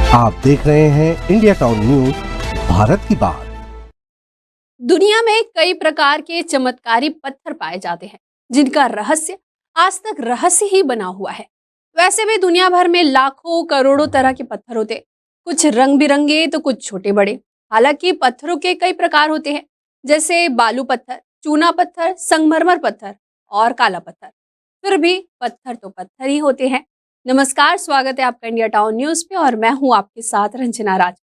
आप देख रहे हैं इंडिया टाउन न्यूज, भारत की बात। दुनिया में कई प्रकार के चमत्कारी पत्थर पाए जाते हैं, जिनका रहस्य आज तक रहस्य ही बना हुआ है। वैसे भी दुनिया भर में लाखों करोड़ों तरह के पत्थर होते हैं, कुछ रंग बिरंगे तो कुछ छोटे बड़े। हालांकि पत्थरों के कई प्रकार होते हैं, जैसे बालू पत्थर, चूना पत्थर, संगमरमर पत्थर और काला पत्थर। फिर भी पत्थर तो पत्थर ही होते हैं। नमस्कार, स्वागत है आपका इंडिया टाउन न्यूज पे और मैं हूं आपके साथ रंजना राज।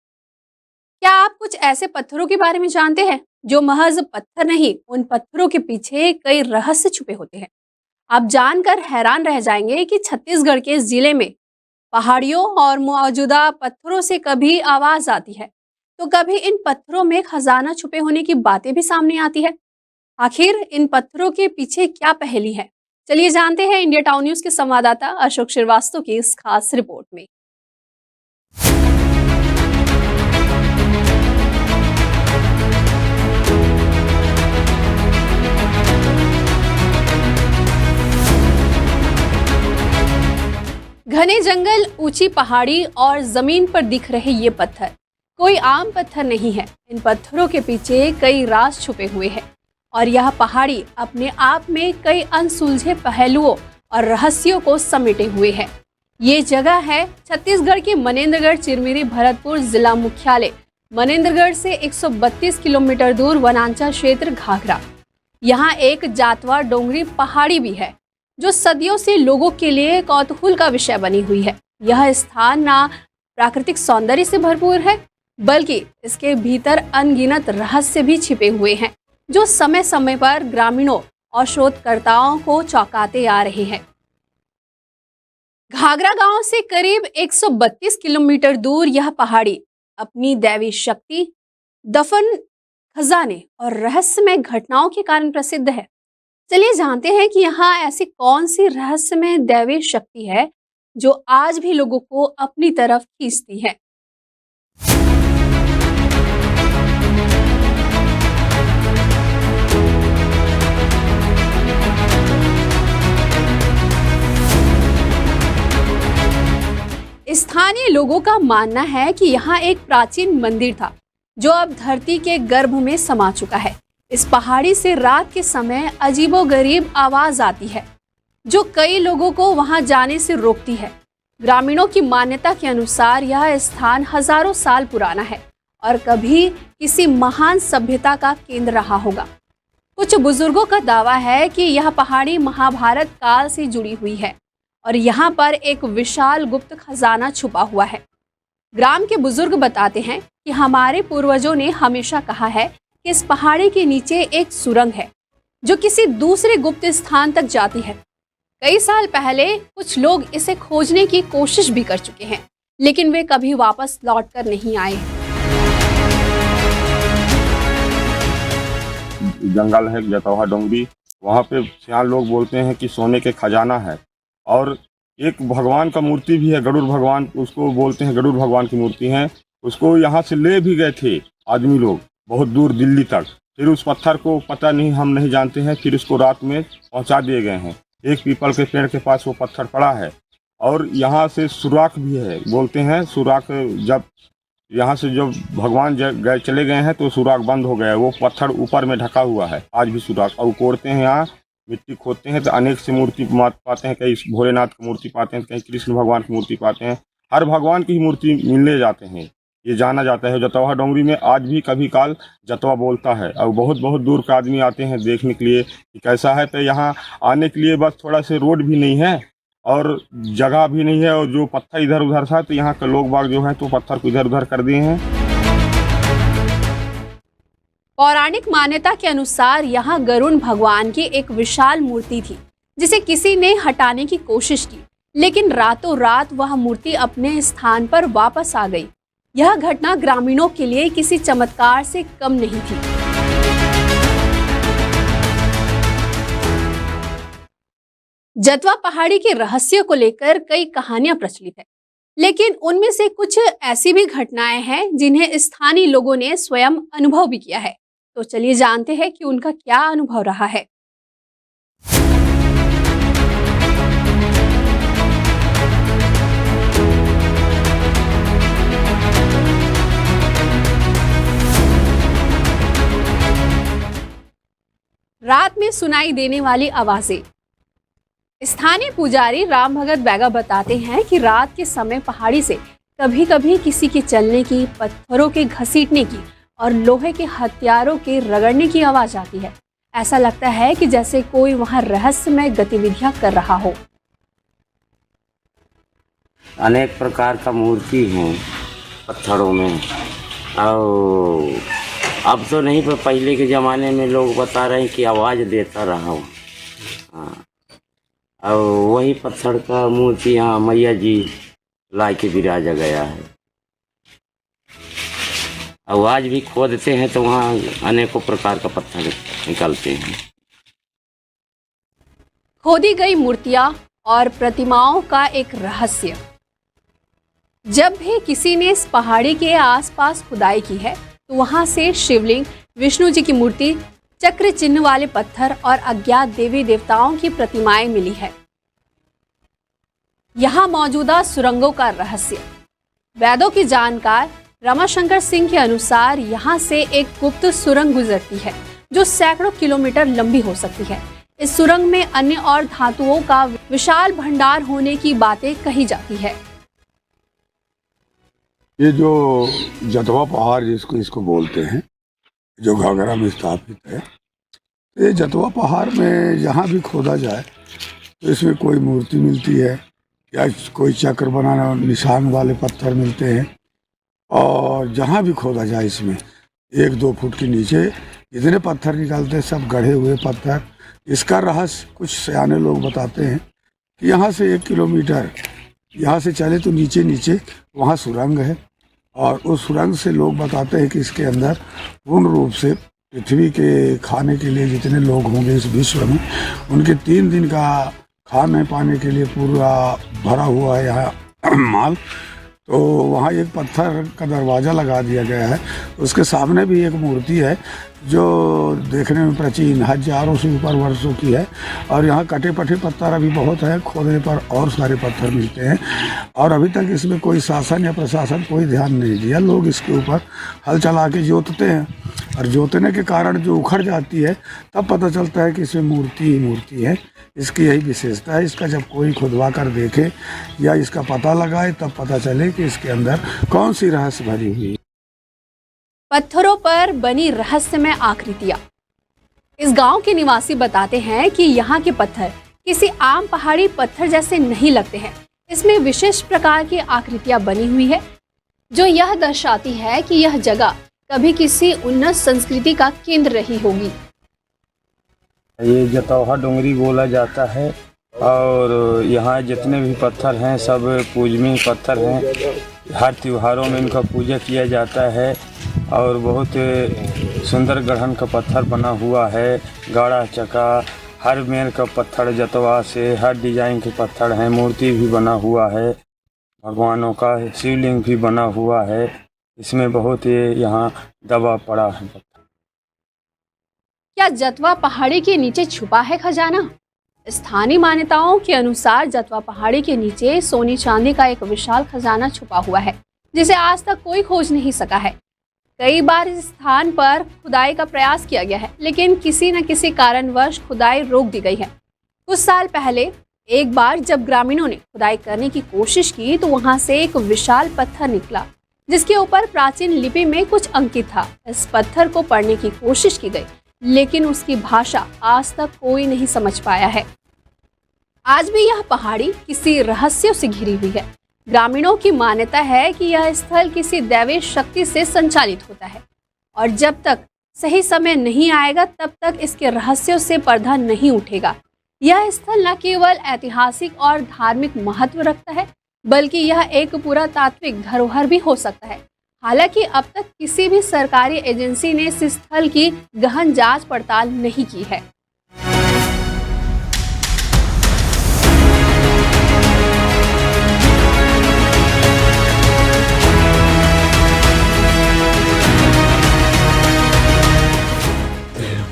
क्या आप कुछ ऐसे पत्थरों के बारे में जानते हैं जो महज पत्थर नहीं, उन पत्थरों के पीछे कई रहस्य छुपे होते हैं। आप जानकर हैरान रह जाएंगे कि छत्तीसगढ़ के जिले में पहाड़ियों और मौजूदा पत्थरों से कभी आवाज आती है, तो कभी इन पत्थरों में खजाना छुपे होने की बातें भी सामने आती है। आखिर इन पत्थरों के पीछे क्या पहेली है, चलिए जानते हैं इंडिया टाउन न्यूज के संवाददाता अशोक श्रीवास्तव की इस खास रिपोर्ट में। घने जंगल, ऊंची पहाड़ी और जमीन पर दिख रहे ये पत्थर कोई आम पत्थर नहीं है। इन पत्थरों के पीछे कई राज छुपे हुए हैं और यह पहाड़ी अपने आप में कई अनसुलझे पहलुओं और रहस्यों को समेटे हुए है। ये जगह है छत्तीसगढ़ के मनेन्द्रगढ़ चिरमिरी भरतपुर जिला मुख्यालय मनेन्द्रगढ़ से 132 किलोमीटर दूर वनांचल क्षेत्र घाघरा। यहाँ एक जातवा डोंगरी पहाड़ी भी है जो सदियों से लोगों के लिए कौतूहल का विषय बनी हुई है। यह स्थान ना प्राकृतिक सौंदर्य से भरपूर है, बल्कि इसके भीतर अनगिनत रहस्य भी छिपे हुए हैं जो समय समय पर ग्रामीणों और शोधकर्ताओं को चौंकाते आ रहे हैं। घाघरा गांव से करीब 132 किलोमीटर दूर यह पहाड़ी अपनी दैवी शक्ति, दफन खजाने और रहस्यमय घटनाओं के कारण प्रसिद्ध है। चलिए जानते हैं कि यहाँ ऐसी कौन सी रहस्यमय दैवी शक्ति है जो आज भी लोगों को अपनी तरफ खींचती है। स्थानीय लोगों का मानना है कि यहाँ एक प्राचीन मंदिर था जो अब धरती के गर्भ में समा चुका है। इस पहाड़ी से रात के समय अजीबोगरीब आवाज आती है जो कई लोगों को वहां जाने से रोकती है। ग्रामीणों की मान्यता के अनुसार यह स्थान हजारों साल पुराना है और कभी किसी महान सभ्यता का केंद्र रहा होगा। कुछ बुजुर्गों का दावा है कि यह पहाड़ी महाभारत काल से जुड़ी हुई है और यहाँ पर एक विशाल गुप्त खजाना छुपा हुआ है। ग्राम के बुजुर्ग बताते हैं कि हमारे पूर्वजों ने हमेशा कहा है कि इस पहाड़ी के नीचे एक सुरंग है जो किसी दूसरे गुप्त स्थान तक जाती है। कई साल पहले कुछ लोग इसे खोजने की कोशिश भी कर चुके हैं, लेकिन वे कभी वापस लौटकर नहीं आए। जंगल है जतवा डोंगरी, वहाँ पे सियान लोग बोलते हैं कि सोने के खजाना है। और एक भगवान का मूर्ति भी है, गरुड़ भगवान, उसको बोलते हैं, गरुड़ भगवान की मूर्ति है। उसको यहाँ से ले भी गए थे आदमी लोग बहुत दूर दिल्ली तक। फिर उस पत्थर को पता नहीं, हम नहीं जानते हैं, फिर उसको रात में पहुँचा दिए गए हैं। एक पीपल के पेड़ के पास वो पत्थर पड़ा है और यहाँ से सुराख भी है, बोलते हैं सुराख, जब यहाँ से जब भगवान गए चले गए हैं तो सुराख बंद हो गया है। वो पत्थर ऊपर में ढका हुआ है आज भी सुराख। और कोड़ते हैं, यहाँ मिट्टी खोदते हैं तो अनेक से मूर्ति पाते हैं। कहीं भोलेनाथ की मूर्ति पाते हैं, कहीं कृष्ण भगवान की मूर्ति पाते हैं। हर भगवान की मूर्ति मिलने जाते हैं, ये जाना जाता है। जतवा डोंगरी में आज भी कभी काल जतवा बोलता है और बहुत बहुत दूर के आदमी आते हैं देखने के लिए कि कैसा है। तो यहाँ आने के लिए बस थोड़ा से रोड भी नहीं है और जगह भी नहीं है, और जो पत्थर इधर उधर था तो यहाँ के लोग बाग जो है तो पत्थर को इधर उधर कर दिए हैं। पौराणिक मान्यता के अनुसार यहाँ गरुड़ भगवान की एक विशाल मूर्ति थी जिसे किसी ने हटाने की कोशिश की, लेकिन रातों रात वह मूर्ति अपने स्थान पर वापस आ गई। यह घटना ग्रामीणों के लिए किसी चमत्कार से कम नहीं थी। जतवा पहाड़ी के रहस्य को लेकर कई कहानियां प्रचलित है, लेकिन उनमें से कुछ ऐसी भी घटनाएं हैं जिन्हें स्थानीय लोगों ने स्वयं अनुभव भी किया है। तो चलिए जानते हैं कि उनका क्या अनुभव रहा है। रात में सुनाई देने वाली आवाजें। स्थानीय पुजारी राम भगत बैगा बताते हैं कि रात के समय पहाड़ी से कभी कभी किसी के चलने की, पत्थरों के घसीटने की और लोहे के हथियारों के रगड़ने की आवाज आती है। ऐसा लगता है कि जैसे कोई वहां रहस्यमय गतिविधियां कर रहा हो। अनेक प्रकार का मूर्ति हैं पत्थरों में, और अब तो नहीं, पर पहले के ज़माने में लोग बता रहे हैं कि आवाज़ देता रहा हूँ। हाँ, और वही पत्थर का मूर्ति यहाँ मैया जी ला के विराजा गया है। आवाज भी खोदते हैं तो वहाँ अनेकों प्रकार का पत्थर निकलते हैं। खोदी गई मूर्तियां और प्रतिमाओं का एक रहस्य। जब भी किसी ने इस पहाड़ी के आसपास खुदाई की है तो वहां से शिवलिंग, विष्णु जी की मूर्ति, चक्र चिन्ह वाले पत्थर और अज्ञात देवी देवताओं की प्रतिमाएं मिली है। यहाँ मौजूदा सुरंगों का रहस्य। वेदों की जानकार रमाशंकर सिंह के अनुसार यहाँ से एक गुप्त सुरंग गुजरती है जो सैकड़ों किलोमीटर लंबी हो सकती है। इस सुरंग में अन्य और धातुओं का विशाल भंडार होने की बातें कही जाती है। ये जो जतवा पहाड़ जिसको इसको बोलते हैं, जो घाघरा में स्थापित है, ये जतवा पहाड़ में जहाँ भी खोदा जाए तो इसमें कोई मूर्ति मिलती है या कोई चक्र बनाना निशान वाले पत्थर मिलते हैं। और जहाँ भी खोदा जाए इसमें 1-2 फुट के नीचे जितने पत्थर निकलते हैं सब गढ़े हुए पत्थर। इसका रहस्य कुछ सयाने लोग बताते हैं कि यहाँ से 1 किलोमीटर यहाँ से चले तो नीचे नीचे वहाँ सुरंग है, और उस सुरंग से लोग बताते हैं कि इसके अंदर पूर्ण रूप से पृथ्वी के खाने के लिए जितने लोग होंगे इस विश्व में, उनके 3 दिन का खाने पाने के लिए पूरा भरा हुआ है यहाँ माल। तो वहाँ एक पत्थर का दरवाज़ा लगा दिया गया है, उसके सामने भी एक मूर्ति है जो देखने में प्राचीन हजारों से ऊपर वर्षों की है। और यहाँ कटे पटे पत्थर अभी बहुत है, खोदने पर और सारे पत्थर मिलते हैं। और अभी तक इसमें कोई शासन या प्रशासन कोई ध्यान नहीं दिया। लोग इसके ऊपर हल चला के जोतते हैं, और जोतने के कारण जो उखड़ जाती है तब पता चलता है कि इसमें मूर्ति ही मूर्ति है। इसकी यही विशेषता है। इसका जब कोई खुदवा कर देखे या इसका पता लगाए तब पता चले कि इसके अंदर कौन सी रहस्य भरी हुई है। पत्थरों पर बनी रहस्यमय आकृतियां। इस गांव के निवासी बताते हैं कि यहाँ के पत्थर किसी आम पहाड़ी पत्थर जैसे नहीं लगते हैं। इसमें विशेष प्रकार की आकृतियां बनी हुई है जो यह दर्शाती है कि यह जगह कभी किसी उन्नत संस्कृति का केंद्र रही होगी। ये जतौहा डोंगरी बोला जाता है, और यहाँ जितने भी पत्थर हैं सब पूजनीय पत्थर हैं। हर त्योहारों में इनका पूजा किया जाता है, और बहुत सुंदर गढ़न का पत्थर बना हुआ है। गाढ़ा चका हर मेल का पत्थर जतवा से हर डिजाइन के पत्थर हैं। मूर्ति भी बना हुआ है, भगवानों का शिवलिंग भी बना हुआ है। इसमें बहुत यहाँ दबा पड़ा है। क्या जतवा पहाड़ी के नीचे छुपा है खजाना? स्थानीय मान्यताओं के अनुसार जतवा पहाड़ी के नीचे सोने चांदी का एक विशाल खजाना छुपा हुआ है जिसे आज तक कोई खोज नहीं सका है। कई बार इस स्थान पर खुदाई का प्रयास किया गया है, लेकिन किसी न किसी कारणवश खुदाई रोक दी गई है। कुछ साल पहले एक बार जब ग्रामीणों ने खुदाई करने की कोशिश की तो वहां से एक विशाल पत्थर निकला जिसके ऊपर प्राचीन लिपि में कुछ अंकित था। इस पत्थर को पढ़ने की कोशिश की गई, लेकिन उसकी भाषा आज तक कोई नहीं समझ पाया है। आज भी यह पहाड़ी किसी रहस्यों से घिरी हुई है। ग्रामीणों की मान्यता है कि यह स्थल किसी दैवीय शक्ति से संचालित होता है, और जब तक सही समय नहीं आएगा तब तक इसके रहस्यों से पर्दा नहीं उठेगा। यह स्थल न केवल ऐतिहासिक और धार्मिक महत्व रखता है, बल्कि यह एक पुरातात्विक धरोहर भी हो सकता है। हालांकि अब तक किसी भी सरकारी एजेंसी ने इस स्थल की गहन जांच पड़ताल नहीं की है।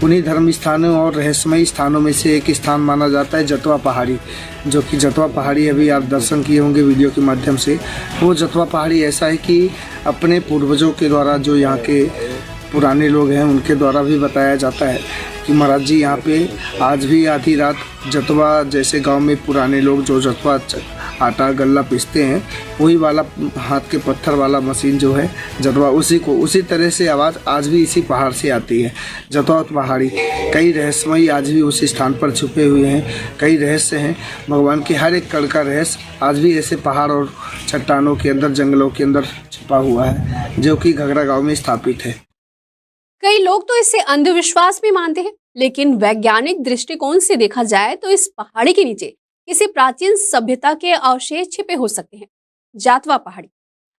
उन्हीं धर्म स्थानों और रहस्यमयी स्थानों में से एक स्थान माना जाता है जतवा पहाड़ी, जो कि जतवा पहाड़ी अभी आप दर्शन किए होंगे वीडियो के माध्यम से। वो जतवा पहाड़ी ऐसा है कि अपने पूर्वजों के द्वारा, जो यहाँ के पुराने लोग हैं उनके द्वारा भी बताया जाता है कि महाराज जी यहाँ पे आज भी आधी रात जतवा, जैसे गांव में पुराने लोग जो जतवा आटा गल्ला पीसते हैं, वही वाला हाथ के पत्थर वाला मशीन जो है जतवा, उसी तरह से आवाज़ आज भी इसी पहाड़ से आती है। जतवा पहाड़ी कई रहस्यमयी आज भी उसी स्थान पर छुपे हुए हैं, कई रहस्य हैं। भगवान के हर एक कण का रहस्य आज भी ऐसे पहाड़ और चट्टानों के अंदर, जंगलों के अंदर छुपा हुआ है, जो कि घगरा गांव में स्थापित है। कई लोग तो इसे अंधविश्वास भी मानते हैं, लेकिन वैज्ञानिक दृष्टिकोण से देखा जाए तो इस पहाड़ी के नीचे किसी प्राचीन सभ्यता के अवशेष छिपे हो सकते हैं। जातवा पहाड़ी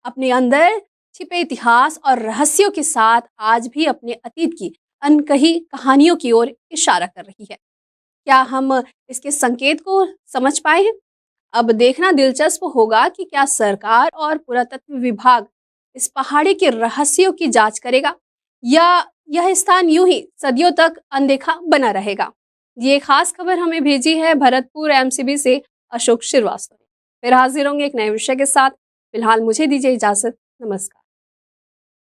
अपने अंदर छिपे इतिहास और रहस्यों के साथ आज भी अपने अतीत की अनकही कहानियों की ओर इशारा कर रही है। क्या हम इसके संकेत को समझ पाए हैं? अब देखना दिलचस्प होगा कि क्या सरकार और पुरातत्व विभाग इस पहाड़ी के रहस्यों की जांच करेगा या यह स्थान यूं ही सदियों तक अनदेखा बना रहेगा। ये खास खबर हमें भेजी है भरतपुर एमसीबी से अशोक श्रीवास्तव ने। फिर हाजिर होंगे एक नए विषय के साथ। फिलहाल मुझे दीजिए इजाजत। नमस्कार।